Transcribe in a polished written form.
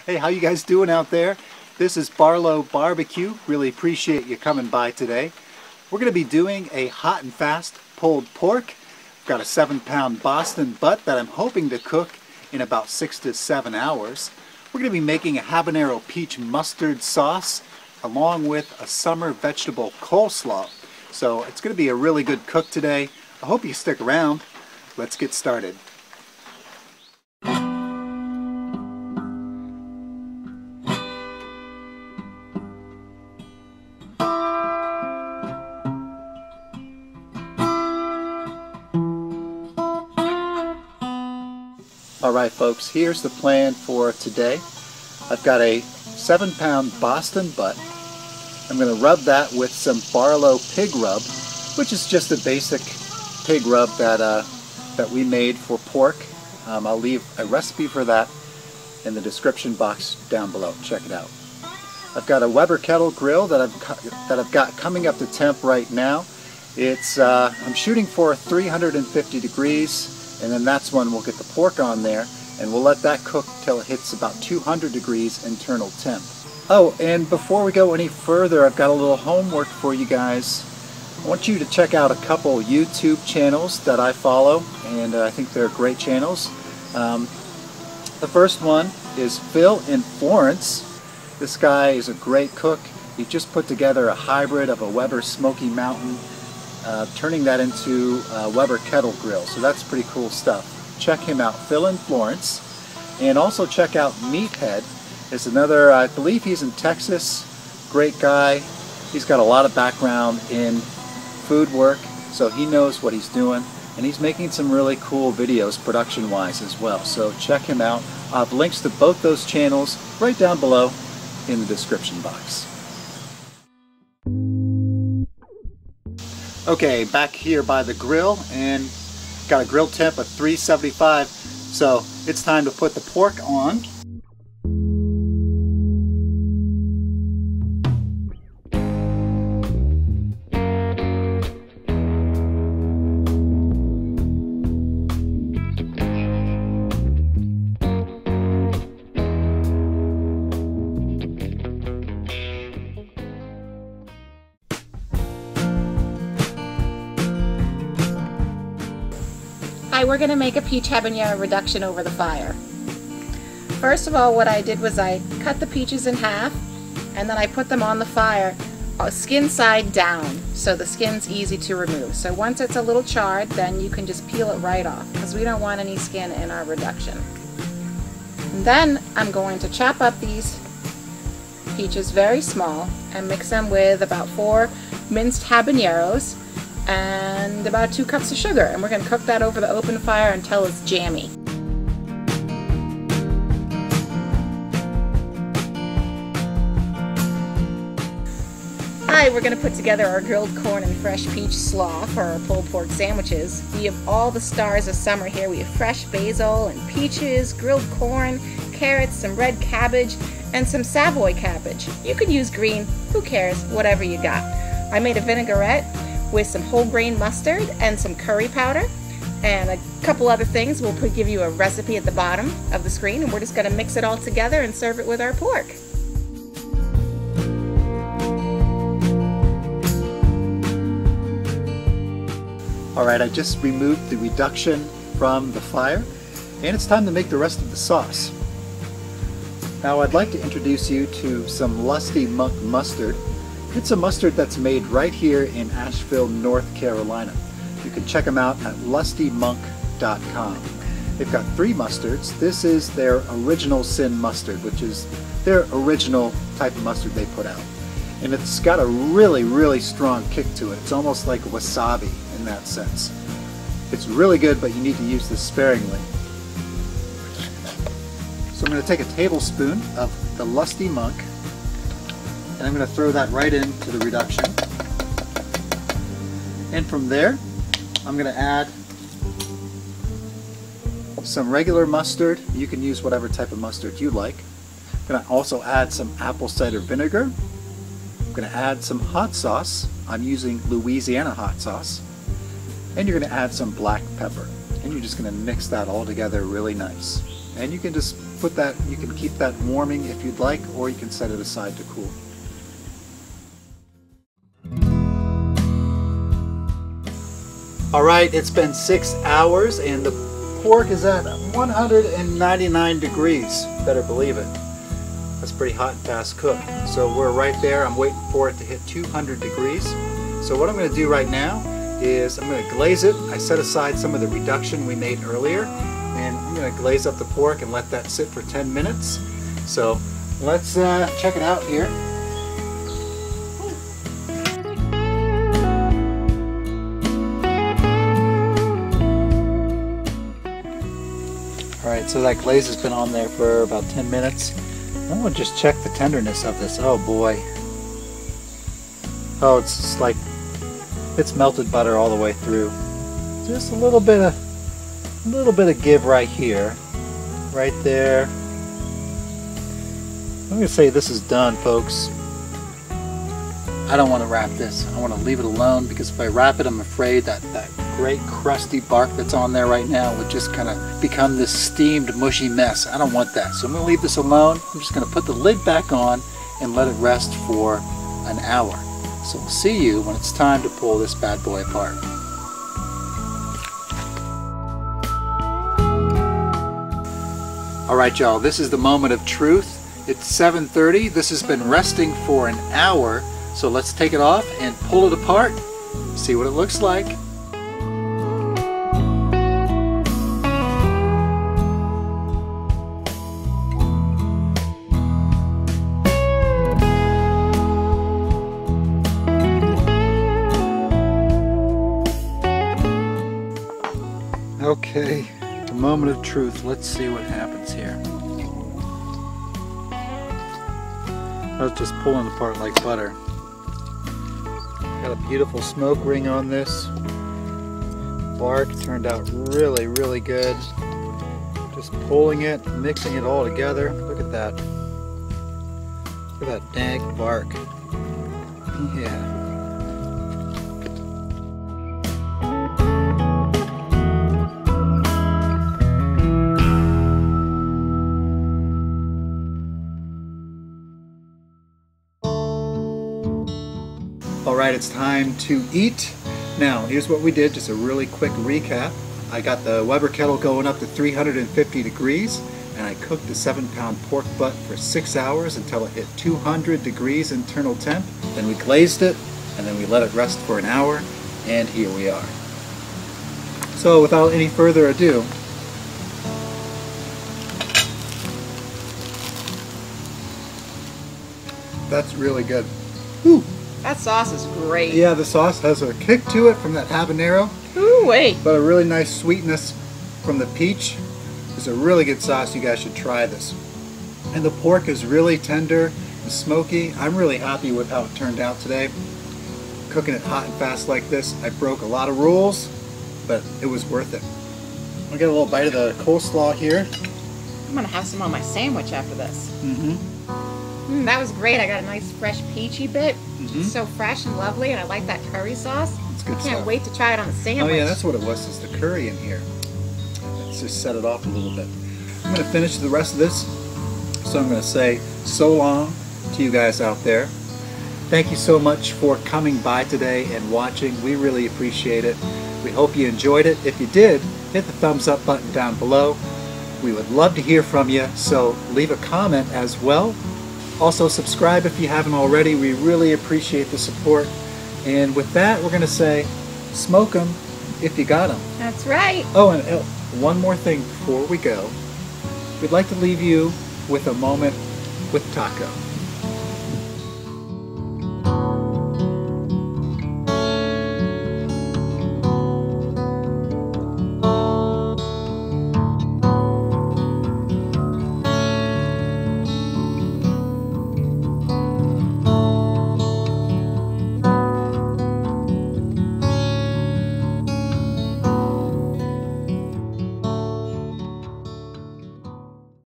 Hey, how you guys doing out there? This is Barlow Barbecue. Really appreciate you coming by today. We're going to be doing a hot and fast pulled pork. I've got a 7-pound Boston butt that I'm hoping to cook in about 6 to 7 hours. We're going to be making a Habanero Peach mustard sauce along with a summer vegetable coleslaw. So it's going to be a really good cook today. I hope you stick around. Let's get started. Alright folks, here's the plan for today. I've got a 7-pound Boston butt. I'm going to rub that with some Barlow pig rub, which is just a basic pig rub that we made for pork. I'll leave a recipe for that in the description box down below. Check it out. I've got a Weber Kettle Grill that I've got coming up to temp right now. It's I'm shooting for 350 degrees. And then that's when we'll get the pork on there, and we'll let that cook till it hits about 200 degrees internal temp. Oh, and before we go any further, I've got a little homework for you guys. I want you to check out a couple YouTube channels that I follow, and I think they're great channels. The first one is Phil in Florence. This guy is a great cook. He just put together a hybrid of a Weber Smoky Mountain, turning that into a Weber Kettle Grill. So that's pretty cool stuff. Check him out, Phil in Florence. And also check out Meathead. There's another, I believe he's in Texas. Great guy. He's got a lot of background in food work, so he knows what he's doing. And he's making some really cool videos production-wise as well. So check him out. I'll have links to both those channels right down below in the description box. Okay, back here by the grill, and got a grill temp of 375, so it's time to put the pork on. Hi, we're going to make a peach habanero reduction over the fire. First of all, what I did was I cut the peaches in half, and then I put them on the fire skin side down, so the skin's easy to remove. So once it's a little charred, then you can just peel it right off, because we don't want any skin in our reduction. And then I'm going to chop up these peaches very small and mix them with about 4 minced habaneros and about 2 cups of sugar, and we're going to cook that over the open fire until it's jammy. Hi, we're going to put together our grilled corn and fresh peach slaw for our pulled pork sandwiches. We have all the stars of summer here. We have fresh basil and peaches, grilled corn, carrots, some red cabbage, and some Savoy cabbage. You could use green, who cares, whatever you got. I made a vinaigrette with some whole grain mustard and some curry powder and a couple other things. We'll give you a recipe at the bottom of the screen, and we're just going to mix it all together and serve it with our pork. Alright, I just removed the reduction from the fire, and it's time to make the rest of the sauce. Now I'd like to introduce you to some Lusty Monk mustard. It's a mustard that's made right here in Asheville, North Carolina. You can check them out at lustymonk.com. They've got 3 mustards. This is their original sin mustard, which is their original type of mustard they put out. And it's got a really, really strong kick to it. It's almost like wasabi in that sense. It's really good, but you need to use this sparingly. So I'm going to take a tablespoon of the Lusty Monk, and I'm going to throw that right into the reduction. And from there, I'm going to add some regular mustard. You can use whatever type of mustard you like. I'm going to also add some apple cider vinegar. I'm going to add some hot sauce. I'm using Louisiana hot sauce. And you're going to add some black pepper. And you're just going to mix that all together really nice. And you can just put that, you can keep that warming if you'd like, or you can set it aside to cool. All right, it's been 6 hours and the pork is at 199 degrees. Better believe it. That's pretty hot and fast cooked. So we're right there. I'm waiting for it to hit 200 degrees. So what I'm going to do right now is I'm going to glaze it. I set aside some of the reduction we made earlier, and I'm going to glaze up the pork and let that sit for 10 minutes. So let's check it out here. Alright, so that glaze has been on there for about 10 minutes. I'm going to just check the tenderness of this. Oh boy. Oh, it's just like, it's melted butter all the way through. Just a little bit of give right here. Right there. I'm going to say this is done, folks. I don't want to wrap this. I want to leave it alone, because if I wrap it, I'm afraid that great crusty bark that's on there right now would just kind of become this steamed mushy mess. I don't want that. So I'm going to leave this alone. I'm just going to put the lid back on and let it rest for an hour. So we'll see you when it's time to pull this bad boy apart. Alright y'all, this is the moment of truth. It's 7:30. This has been resting for an hour. So let's take it off and pull it apart. See what it looks like. Okay, the moment of truth. Let's see what happens here. I was just pulling apart like butter. Got a beautiful smoke ring on this. Bark turned out really, really good. Just pulling it, mixing it all together. Look at that. Look at that dank bark. Yeah. Alright, it's time to eat. Now, here's what we did, just a really quick recap. I got the Weber kettle going up to 350 degrees, and I cooked the 7-pound pork butt for 6 hours until it hit 200 degrees internal temp. Then we glazed it, and then we let it rest for an hour, and here we are. So without any further ado, that's really good. Whew. That sauce is great. Yeah, the sauce has a kick to it from that habanero. Ooh-wee. But a really nice sweetness from the peach. It's a really good sauce. You guys should try this. And the pork is really tender and smoky. I'm really happy with how it turned out today. Cooking it hot and fast like this, I broke a lot of rules, but it was worth it. I'll get a little bite of the coleslaw here. I'm going to have some on my sandwich after this. Mm-hmm. That was great. I got a nice fresh peachy bit. It's so fresh and lovely, and I like that curry sauce. It's good I can't stuff. wait to try it on the sandwich. Oh yeah, that's what it was, is the curry in here. Let's just set it off a little bit. I'm going to finish the rest of this, so I'm going to say so long to you guys out there. Thank you so much for coming by today and watching. We really appreciate it. We hope you enjoyed it. If you did, hit the thumbs up button down below. We would love to hear from you, so leave a comment as well. Also subscribe if you haven't already. We really appreciate the support. And with that, we're going to say, smoke them if you got them. That's right. Oh, and one more thing before we go. We'd like to leave you with a moment with Taco.